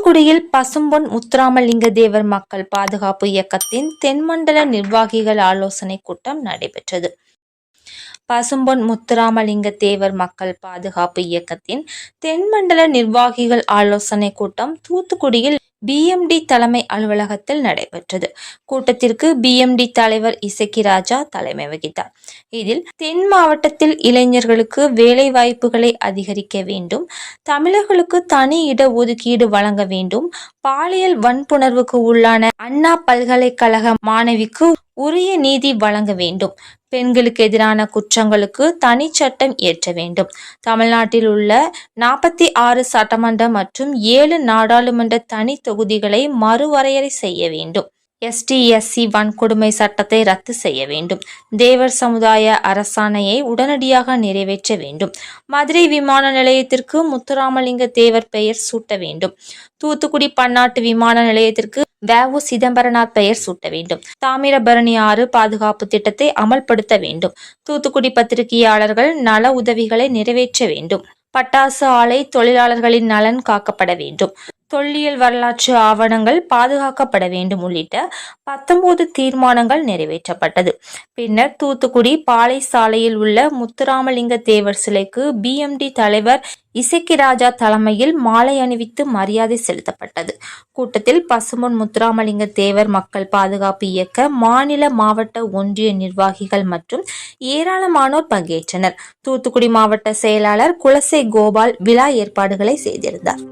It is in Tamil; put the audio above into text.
தூத்துக்குடியில் பசும்பொன் முத்துராமலிங்க தேவர் மக்கள் பாதுகாப்பு இயக்கத்தின் தென்மண்டல நிர்வாகிகள் ஆலோசனை கூட்டம் நடைபெற்றது. பசும்பொன் முத்துராமலிங்க தேவர் மக்கள் பாதுகாப்பு இயக்கத்தின் தென்மண்டல நிர்வாகிகள் ஆலோசனை கூட்டம் தூத்துக்குடியில் பிஎம்டி தலைமை அலுவலகத்தில் நடைபெற்றது. கூட்டத்திற்கு பிஎம்டி தலைவர் இசக்கி ராஜா தலைமை வகித்தார். இதில் தென் மாவட்டத்தில் இளைஞர்களுக்கு வேலை வாய்ப்புகளை அதிகரிக்க வேண்டும், தமிழர்களுக்கு தனி இட ஒதுக்கீடு வழங்க வேண்டும், பாலியல் வன்புணர்வுக்கு உள்ளான அண்ணா பல்கலைக்கழக மாணவிக்கு உரிய நீதி வழங்க வேண்டும், பெண்களுக்கு எதிரான குற்றங்களுக்கு தனி சட்டம் இயற்ற வேண்டும், தமிழ்நாட்டில் உள்ள 46 சட்டமன்ற மற்றும் 7 நாடாளுமன்ற தனி தொகுதிகளை மறுவரையறை செய்ய வேண்டும், ST/SC வன்கொடுமை சட்டத்தை ரத்து செய்ய வேண்டும், தேவர் சமுதாய அரசாணையை உடனடியாக நிறைவேற்ற வேண்டும், மதுரை விமான நிலையத்திற்கு முத்துராமலிங்க தேவர் பெயர் சூட்ட வேண்டும், தூத்துக்குடி பன்னாட்டு விமான நிலையத்திற்கு வ.உ. சிதம்பரனார் பெயர் சூட்ட வேண்டும், தாமிரபரணி ஆறு பாதுகாப்பு திட்டத்தை அமல்படுத்த வேண்டும், தூத்துக்குடி பத்திரிகையாளர்கள் நல உதவிகளை நிறைவேற்ற வேண்டும், பட்டாசு ஆலை தொழிலாளர்களின் நலன் காக்கப்பட வேண்டும், தொல்லியல் வரலாற்று ஆவணங்கள் பாதுகாக்கப்பட வேண்டும் உள்ளிட்ட 19 தீர்மானங்கள் நிறைவேற்றப்பட்டது. பின்னர் தூத்துக்குடி பாலை சாலையில் உள்ள முத்துராமலிங்க தேவர் சிலைக்கு பிஎம்டி தலைவர் இசக்கி ராஜா தலைமையில் மாலை அணிவித்து மரியாதை செலுத்தப்பட்டது. கூட்டத்தில் பசும்பொன் முத்துராமலிங்க தேவர் மக்கள் பாதுகாப்பு இயக்க மாநில, மாவட்ட, ஒன்றிய நிர்வாகிகள் மற்றும் ஏராளமானோர் பங்கேற்றனர். தூத்துக்குடி மாவட்ட செயலாளர் குலசை கோபால் விழா ஏற்பாடுகளை செய்திருந்தார்.